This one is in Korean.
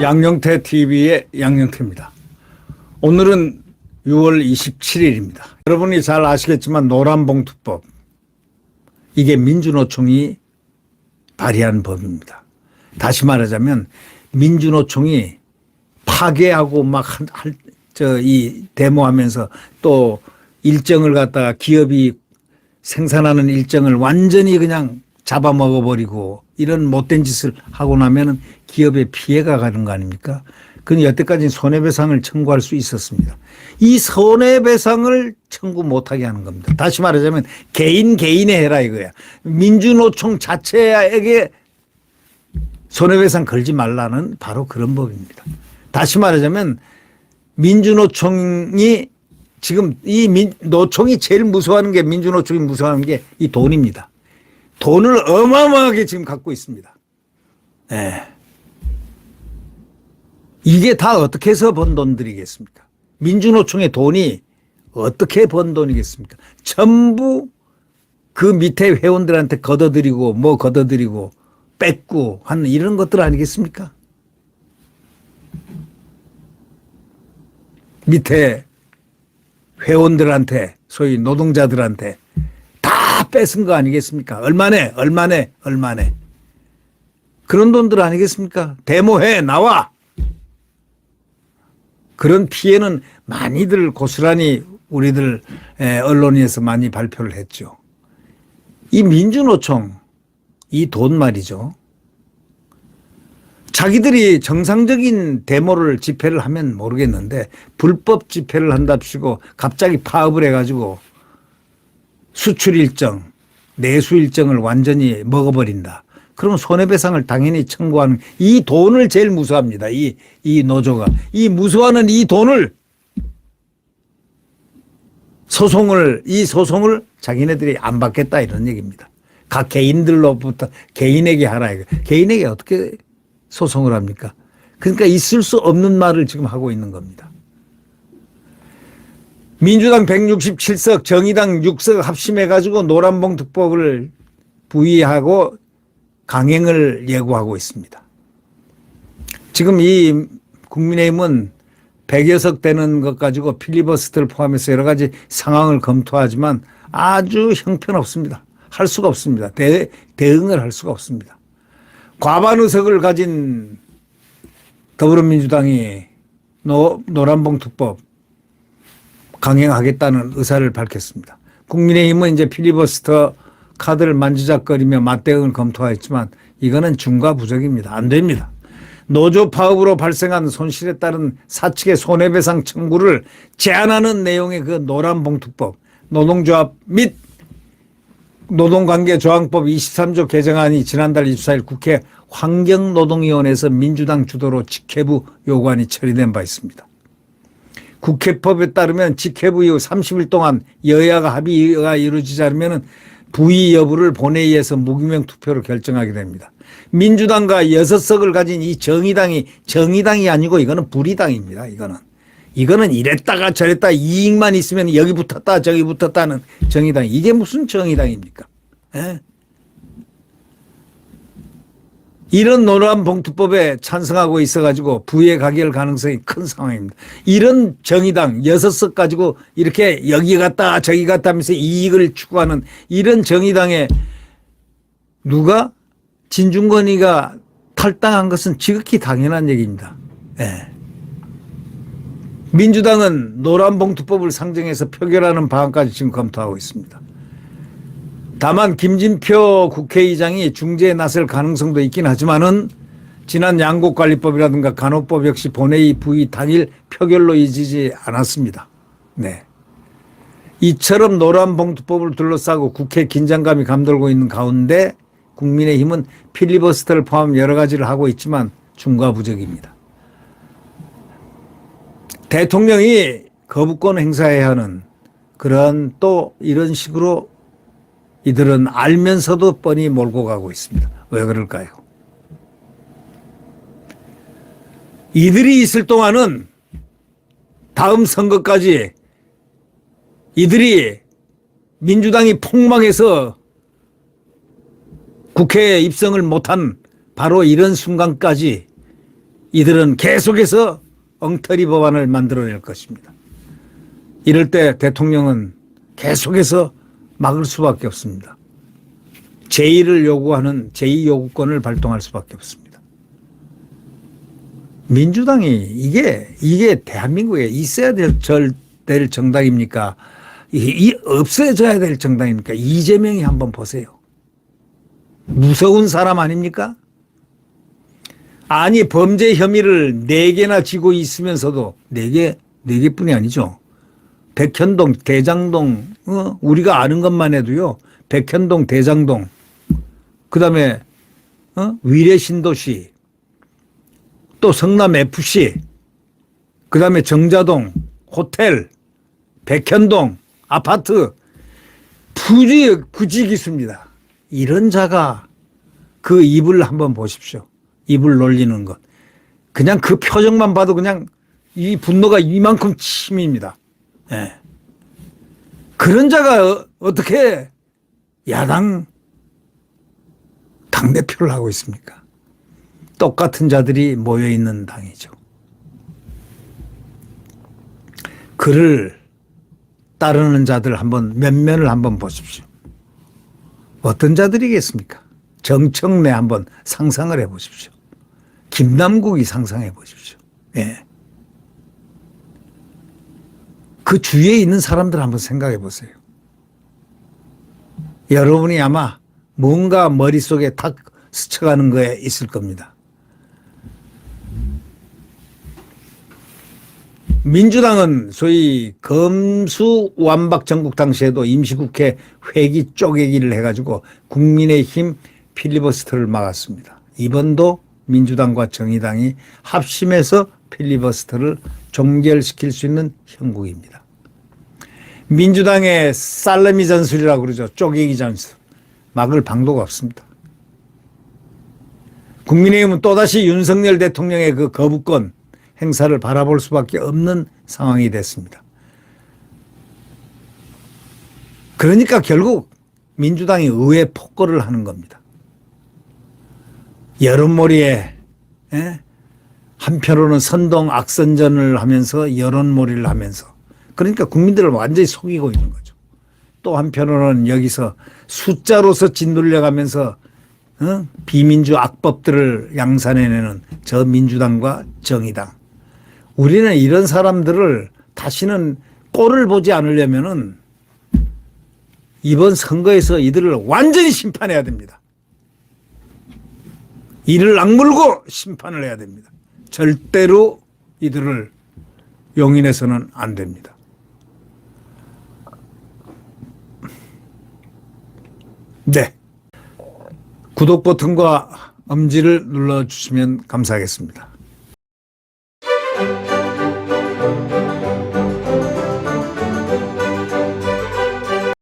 양영태 TV의 양영태입니다. 오늘은 6월 27일입니다. 여러분이 잘 아시겠지만 노란봉투법, 이게 민주노총이 발의한 법입니다. 다시 말하자면 민주노총이 파괴하고 막 이 데모하면서 또 일정을 갖다가 기업이 생산하는 일정을 완전히 그냥 잡아먹어버리고 이런 못된 짓을 하고 나면은 기업에 피해가 가는 거 아닙니까? 그건 여태까지 손해배상을 청구할 수 있었습니다. 이 손해배상을 청구 못하게 하는 겁니다. 다시 말하자면 개인에 해라 이거야. 민주노총 자체에게 손해배상 걸지 말라는 바로 그런 법입니다. 다시 말하자면 민주노총이 지금 노총이 제일 무서워하는 게, 민주노총이 무서워하는 게 이 돈입니다. 돈을 어마어마하게 지금 갖고 있습니다. 네. 이게 다 어떻게 해서 번 돈들이겠습니까? 민주노총의 돈이 어떻게 번 돈이겠습니까? 전부 그 밑에 회원들한테 걷어들이고 걷어들이고 뺏고 하는 이런 것들 아니겠습니까? 밑에 회원들한테, 소위 노동자들한테 다 뺏은 거 아니겠습니까? 얼마네. 그런 돈들 아니겠습니까? 데모해 나와. 그런 피해는 많이들 고스란히 우리들 언론에서 많이 발표를 했죠. 이 민주노총, 이 돈 말이죠. 자기들이 정상적인 데모를 집회를 하면 모르겠는데 불법 집회를 한답시고 갑자기 파업을 해가지고 수출 일정, 내수 일정을 완전히 먹어버린다. 그러면 손해배상을 당연히 청구하는, 이 돈을 제일 무서워합니다. 이 노조가. 이 무서워하는 이 돈을 이 소송을 자기네들이 안 받겠다 이런 얘기입니다. 각 개인들로부터 개인에게 하라. 개인에게 어떻게 소송을 합니까? 그러니까 있을 수 없는 말을 지금 하고 있는 겁니다. 민주당 167석, 정의당 6석 합심해가지고 노란봉투법을 부의하고 강행을 예고하고 있습니다. 지금 이 국민의힘은 100여 석 되는 것 가지고 필리버스터를 포함해서 여러 가지 상황을 검토하지만 아주 형편없습니다. 할 수가 없습니다. 대응을 할 수가 없습니다. 과반 의석을 가진 더불어민주당이 노란봉투법 강행하겠다는 의사를 밝혔습니다. 국민의힘은 이제 필리버스터 카드를 만지작거리며 맞대응을 검토하였지만 이거는 중과부적입니다. 안 됩니다. 노조 파업으로 발생한 손실에 따른 사측의 손해배상 청구를 제한하는 내용의 그 노란봉투법, 노동조합 및 노동관계조항법 23조 개정안이 지난달 24일 국회 환경노동위원회에서 민주당 주도로 직회부 요구안이 처리된 바 있습니다. 국회법에 따르면 직회부 이후 30일 동안 여야가 합의가 이루어지지 않으면 부의 여부를 본회의에서 무기명 투표로 결정하게 됩니다. 민주당과 6석을 가진 이 정의당이 아니고 이거는 불의당입니다. 이거는 이랬다가 저랬다 이익만 있으면 여기 붙었다 저기 붙었다는 정의당. 이게 무슨 정의당입니까? 에? 이런 노란봉투법에 찬성하고 있어가지고 부의 가결 가능성이 큰 상황입니다. 이런 정의당 6석 가지고 이렇게 여기 갔다 저기 갔다 하면서 이익을 추구하는 이런 정의당에 누가 진중권이가 탈당한 것은 지극히 당연한 얘기입니다. 예. 민주당은 노란봉투법을 상정해서 표결하는 방안까지 지금 검토하고 있습니다. 다만 김진표 국회의장이 중재에 나설 가능성도 있긴 하지만은 지난 양곡관리법이라든가 간호법 역시 본회의 부의 당일 표결로 이어지지 않았습니다. 네. 이처럼 노란봉투법을 둘러싸고 국회 긴장감이 감돌고 있는 가운데 국민의힘은 필리버스터를 포함 여러 가지를 하고 있지만 중과부적입니다. 대통령이 거부권 행사해야 하는 그런 또 이런 식으로 이들은 알면서도 뻔히 몰고 가고 있습니다. 왜 그럴까요? 이들이 있을 동안은 다음 선거까지 이들이 민주당이 폭망해서 국회에 입성을 못한 바로 이런 순간까지 이들은 계속해서 엉터리 법안을 만들어낼 것입니다. 이럴 때 대통령은 계속해서 막을 수밖에 없습니다. 제2를 요구하는 제2요구권을 발동할 수밖에 없습니다. 민주당이 이게 대한민국에 있어야 될 정당입니까? 없어져야 될 정당입니까? 이재명이 한번 보세요. 무서운 사람 아닙니까? 아니 범죄 혐의를 4개나 지고 있으면서도 4개뿐이 아니죠. 백현동, 대장동, 우리가 아는 것만 해도요. 백현동, 대장동, 그다음에 위례신도시, 또 성남FC, 그다음에 정자동, 호텔, 백현동, 아파트, 부지기수입니다. 이런 자가 그 입을 한번 보십시오. 입을 놀리는 것. 그냥 그 표정만 봐도 그냥 이 분노가 이만큼 침입니다. 예. 그런 자가 어떻게 야당 당대표를 하고 있습니까? 똑같은 자들이 모여있는 당이죠. 그를 따르는 자들 면면을 한번 보십시오. 어떤 자들이겠습니까? 정청래 한번 상상을 해 보십시오. 김남국이 상상해 보십시오. 예. 그 주위에 있는 사람들 한번 생각해 보세요. 여러분이 아마 뭔가 머릿속에 탁 스쳐가는 거에 있을 겁니다. 민주당은 소위 검수완박 정국 당시에도 임시국회 회기 쪼개기를 해가지고 국민의힘 필리버스터를 막았습니다. 이번도 민주당과 정의당이 합심해서 필리버스터를 종결시킬 수 있는 형국입니다. 민주당의 살라미 전술이라고 그러죠. 쪼개기 전술. 막을 방도가 없습니다. 국민의힘은 또다시 윤석열 대통령의 그 거부권 행사를 바라볼 수밖에 없는 상황이 됐습니다. 그러니까 결국 민주당이 의회 폭거를 하는 겁니다. 여론몰이에 한편으로는 선동 악선전을 하면서 여론몰이를 하면서 그러니까 국민들을 완전히 속이고 있는 거죠. 또 한편으로는 여기서 숫자로서 짓눌려가면서 비민주 악법들을 양산해내는 저 민주당과 정의당. 우리는 이런 사람들을 다시는 꼴을 보지 않으려면은 이번 선거에서 이들을 완전히 심판해야 됩니다. 이를 악물고 심판을 해야 됩니다. 절대로 이들을 용인해서는 안 됩니다. 네. 구독 버튼과 엄지를 눌러주시면 감사하겠습니다.